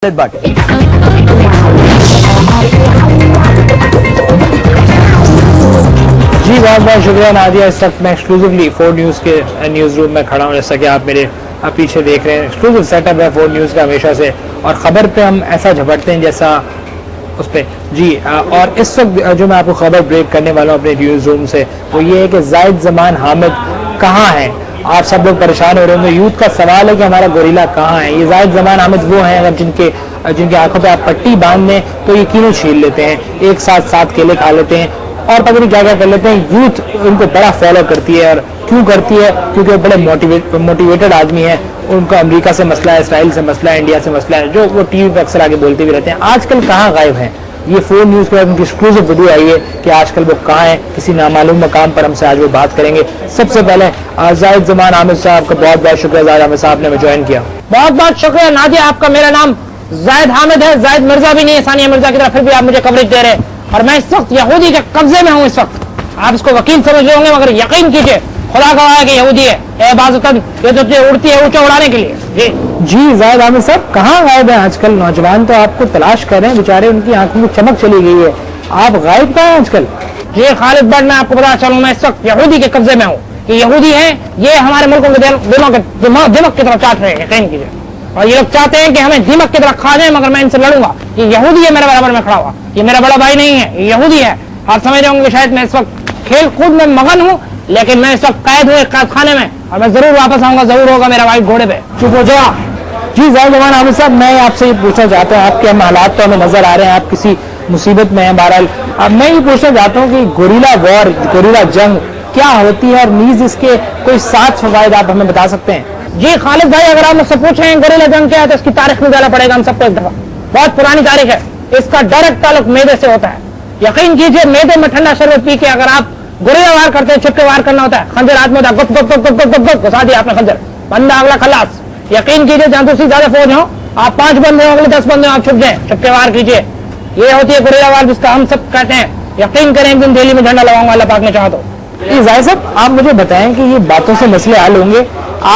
But جی بہت بہت شکریہ نادیہ. اس وقت میں ایکسکلوزیولی فور نیوز کے نیوز روم میں کھڑا ہوں. جیسا کہ آپ میرے پیچھے دیکھ رہے ہیں, ایکسکلوزیو سیٹ اپ ہے فور نیوز کا ہمیشہ سے, اور خبر پہ ہم ایسا جھپٹتے ہیں جیسا اس پہ جی. اور اس وقت جو میں آپ کو خبر بریک کرنے والا ہوں اپنے نیوز روم سے, وہ یہ ہے کہ زاہد زمان حامد کہاں ہیں. آپ سب لوگ پریشان ہو رہے ہوں گے, یوتھ کا سوال ہے کہ ہمارا گوریلا کہاں ہے. یہ زاہد زمان حامد وہ ہیں اگر جن کے آنکھوں پہ آپ پٹی باندھ دیں تو یقیناً چھیل لیتے ہیں, ایک ساتھ کیلے کھا لیتے ہیں اور پتہ نہیں کیا کر لیتے ہیں. یوتھ ان کو بڑا فالو کرتی ہے, اور کیوں کرتی ہے؟ کیونکہ وہ بڑے موٹیویٹڈ آدمی ہیں. ان کا امریکہ سے مسئلہ ہے, اسرائیل سے مسئلہ ہے, انڈیا سے مسئلہ ہے, جو وہ ٹی وی پہ اکثر آگے بولتے بھی رہتے ہیں. آج کل کہاں غائب ہیں یہ فور نیوز کے بعد ان کی ایکسکلوزیو ویڈیو آئی ہے کہ آج کل وہ کہاں ہیں, کسی نامعلوم مقام پر. ہم سے آج وہ بات کریں گے. سب سے پہلے زاہد زمان حامد صاحب کا بہت بہت شکریہ. زاہد حامد صاحب نے ہمیں جوائن کیا. بہت بہت شکریہ نادیہ. آپ کا میرا نام زاہد حامد ہے, زاہد مرزا بھی نہیں ہے ثانیہ مرزا کی طرح, پھر بھی آپ مجھے کوریج دے رہے ہیں. اور میں اس وقت یہودی کے قبضے میں ہوں. اس وقت آپ اس کو وکیل سمجھ رہے ہوں گے, مگر یقین کیجیے خدا گواہ ہے کہ یہودی ہے. اے بازوقت یہ تو اڑتی ہے اونچا اڑانے کے لیے. جی زاہد حامد صاحب کہاں غائب ہیں آج کل؟ نوجوان تو آپ کو تلاش کر رہے ہیں, بیچارے ان کی آنکھوں میں چمک چلی گئی ہے. آپ غائب کہاں ہیں آج کل؟ جی خالد بٹ, میں آپ کو بتا چلوں, میں اس وقت یہودی کے قبضے میں ہوں. یہ یہودی ہیں, یہ ہمارے ملکوں کے دماغ کی طرف چاٹ رہے ہیں, یقین کیجیے. اور یہ لوگ چاہتے ہیں کہ ہمیں دیمک کی طرح کھا جائیں, مگر میں ان سے لڑوں گا. یہ یہودی ہے میرے برابر میں کھڑا ہوا, یہ میرا بڑا بھائی نہیں ہے, یہ یہودی ہے. آپ سمجھ رہے ہوں گے شاید میں اس وقت کھیل کود میں مگن ہوں, لیکن میں اس وقت قید ہوں ایک قید خانے میں, اور میں ضرور واپس آؤں گا. ضرور ہوگا میرا بھائی گھوڑے پہ. چپ ہو جا. جی زاہد زمان حامد صاحب, میں آپ سے یہ پوچھنا چاہتا ہوں, آپ کے حالات تو ہمیں نظر آ رہے ہیں, آپ کسی مصیبت میں ہیں. بہرحال اب میں یہ پوچھنا چاہتا ہوں کہ گوریلا وار, گوریلا جنگ کیا ہوتی ہے, اور نیز اس کے کوئی 7 فوائد آپ ہمیں بتا سکتے ہیں؟ جی خالد بھائی, اگر آپ مجھ سے پوچھیں گوریلا جنگ کیا ہے تو اس کی تاریخ میں جانا پڑے گا ہم سب کو ایک دفعہ. بہت پرانی تاریخ ہے. اس کا ڈائریکٹ تعلق میدے سے ہوتا ہے. یقین کیجیے میدے میں ٹھنڈا شربت پی کے اگر آپ گوریلا وار کرتے ہیں, چھپکے وار کرنا ہوتا ہے, خنجر ہاتھ میں ہوتا ہے, گپ گپ گپ گپ گپ گپ گھسا دیا آپ نے خنجر, بندہ اگلا خلاص. یقین کیجیے جہاں دوسری زیادہ فوج ہو, آپ 5 بندے ہوں, اگلے 10 بندے آپ چھپ جائیں, چھپکے وار کیجیے. یہ ہوتی ہے گوریلا وار, جس کا ہم سب کہتے ہیں. یقین کریں ایک دن دہلی میں جھنڈا لگاؤں گا اللہ پاک نے چاہا تو. زاہد صاحب آپ مجھے بتائیں کہ یہ باتوں سے مسئلے حل ہوں گے.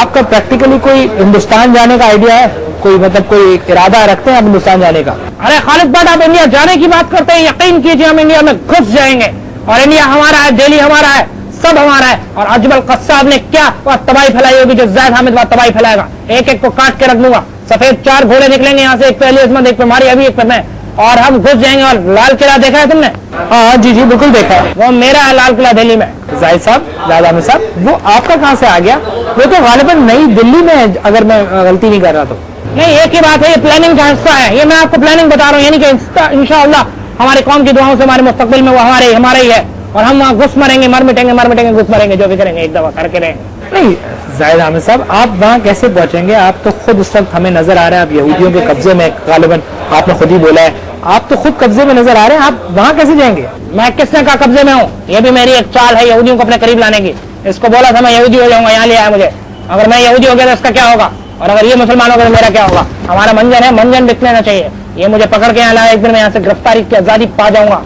آپ کا پریکٹیکلی کوئی ہندوستان جانے کا آئیڈیا ہے؟ کوئی مطلب کوئی ارادہ رکھتے ہیں آپ ہندوستان جانے کا؟ ارے خالد بٹ, آپ انڈیا جانے کی بات کرتے ہیں, یقین کیجیے ہم انڈیا میں گھس جائیں گے. اور انڈیا ہمارا ہے, دہلی ہمارا ہے, سب ہمارا ہے. اور اجمل قصاب نے کیا تباہی پھیلائی ہوگی, جو زاہد حامد وہاں تباہی پھیلائے گا. ایک ایک کو کاٹ کے رکھ دوں گا. سفید 4 گھوڑے نکلیں گے یہاں سے, ایک پہ علی عصمت, ایک پہ ماری ابھی, ایک پہ میں, اور ہم گھس جائیں گے. اور لال قلعہ دیکھا ہے تم نے؟ ہاں جی جی بالکل دیکھا ہے. وہ میرا ہے لال قلعہ دہلی میں. زاہد صاحب, زاہد حامد صاحب, وہ آپ کا کہاں سے آ گیا؟ وہ تو غالباً نئی دلی میں, اگر میں غلطی نہیں کر رہا تو. نہیں, ایک ہی بات ہے, یہ پلاننگ کا حصہ ہے. یہ میں آپ کو پلاننگ بتا رہا ہوں, یعنی کہ انشاءاللہ ہماری قوم کی دعاؤں سے ہمارے مستقبل میں وہ ہمارے ہی ہے. اور ہم وہاں گھس مریں گے, مر مٹیں گے, گھس مریں گے, جو بھی کریں گے ایک دفعہ کر کے رہیں گے. نہیں زاہد حامد صاحب, آپ وہاں کیسے پہنچیں گے؟ آپ تو خود اس وقت ہمیں نظر آ رہے ہیں, آپ یہودیوں کے قبضے میں, غالباً آپ نے خود ہی بولا ہے, آپ تو خود قبضے میں نظر آ رہے ہیں. آپ وہاں کیسے جائیں گے؟ میں کس نے کہا قبضے میں ہوں؟ یہ بھی میری ایک چال ہے یہودیوں کو اپنے قریب لانے کی. اس کو بولا تھا میں یہودی ہو جاؤں گا, یہاں لے آیا مجھے. اگر میں یہودی ہو گیا تو اس کا کیا ہوگا, اور اگر یہ مسلمان ہو گیا تو میرا کیا ہوگا؟ ہمارا منجن ہے, منجن بک لینا چاہیے. یہ مجھے پکڑ کے یہاں لایا, ایک دن میں یہاں سے گرفتاری کی آزادی پا جاؤں گا.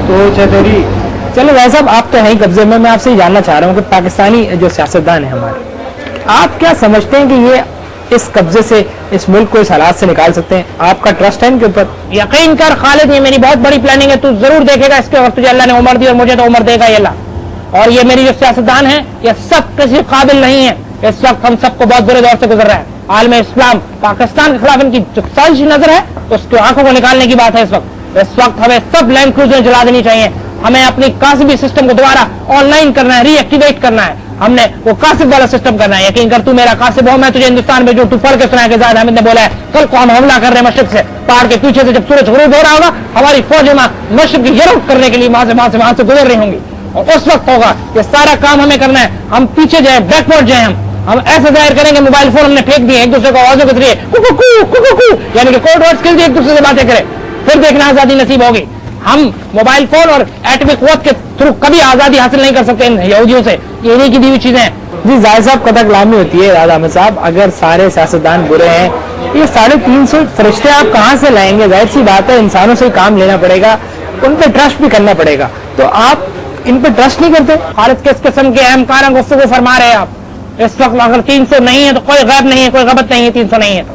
تو چلو ویسے آپ تو ہیں قبضے میں. میں آپ سے یہ جاننا چاہ رہا ہوں کہ پاکستانی جو سیاستدان ہیں ہمارے, آپ کیا سمجھتے ہیں کہ یہ اس قبضے سے اس ملک کو اس حالات سے نکال سکتے ہیں؟ آپ کا ٹرسٹ ہے ان کے اوپر؟ یقین کر خالد, یہ میری بہت بڑی پلاننگ ہے. تو ضرور دیکھے گا اس کے وقت تجھے اللہ نے عمر دی, اور مجھے تو عمر دے گا یہ اللہ. اور یہ میری جو سیاستدان ہیں یہ سب کسی قابل نہیں ہے. اس وقت ہم سب کو بہت برے دور سے گزر رہا ہے. عالم اسلام پاکستان کے خلاف ان کی جو سازشی نظر ہے, اس کی آنکھوں کو نکالنے کی بات ہے. اس وقت ہمیں سب لینڈ کروزر جلا دینی چاہیے. ہمیں اپنی کاسبی سسٹم کو دوبارہ آن لائن کرنا ہے, ری ایکٹیویٹ کرنا ہے. ہم نے وہ کاسب والا سسٹم کرنا ہے. یقین کر, تو میرا کاسب ہو, میں تجھے ہندوستان میں جو تو پڑھ کے سنا ہے کہ زاہد حامد نے بولا ہے کل کو ہم حملہ کر رہے ہیں مشرق سے, پہاڑ کے پیچھے سے. جب سورج غروب ہو رہا ہوگا, ہماری فوجیں مشرق کی یرغ کرنے کے لیے وہاں سے گزر رہی ہوں گی. اور اس وقت ہوگا یہ سارا کام ہمیں کرنا ہے. ہم پیچھے جائیں, بیکورڈ جائیں, ہم ایسے ظاہر کریں گے موبائل فون ہم نے پھینک دیے, ایک دوسرے کو آوازوں کے ذریعے یعنی کہ کوڈ ورڈز کے ذریعے ایک دوسرے سے باتیں کریں, پھر دیکھنا آزادی نصیب ہوگی. ہم موبائل فون اور ایٹمی قوت کے تھرو کبھی آزادی حاصل نہیں کر سکتے ان یہودیوں سے. یہ انہیں کی دی ہوئی چیزیں ہیں. جی زاہد صاحب, قطع کلامی ہوتی ہے. زاہد حامد صاحب, اگر سارے سیاستدان برے ہیں, یہ 350 فرشتے آپ کہاں سے لائیں گے؟ ظاہر سی بات ہے, انسانوں سے کام لینا پڑے گا, ان پہ ٹرسٹ بھی کرنا پڑے گا. تو آپ ان پہ ٹرسٹ نہیں کرتے؟ خالد, کس قسم کے اہم کار گفتگو فرما رہے ہیں آپ؟ اس وقت اگر 300 نہیں ہے تو کوئی غیب نہیں ہے, کوئی غیبت نہیں ہے. 300 نہیں ہے تو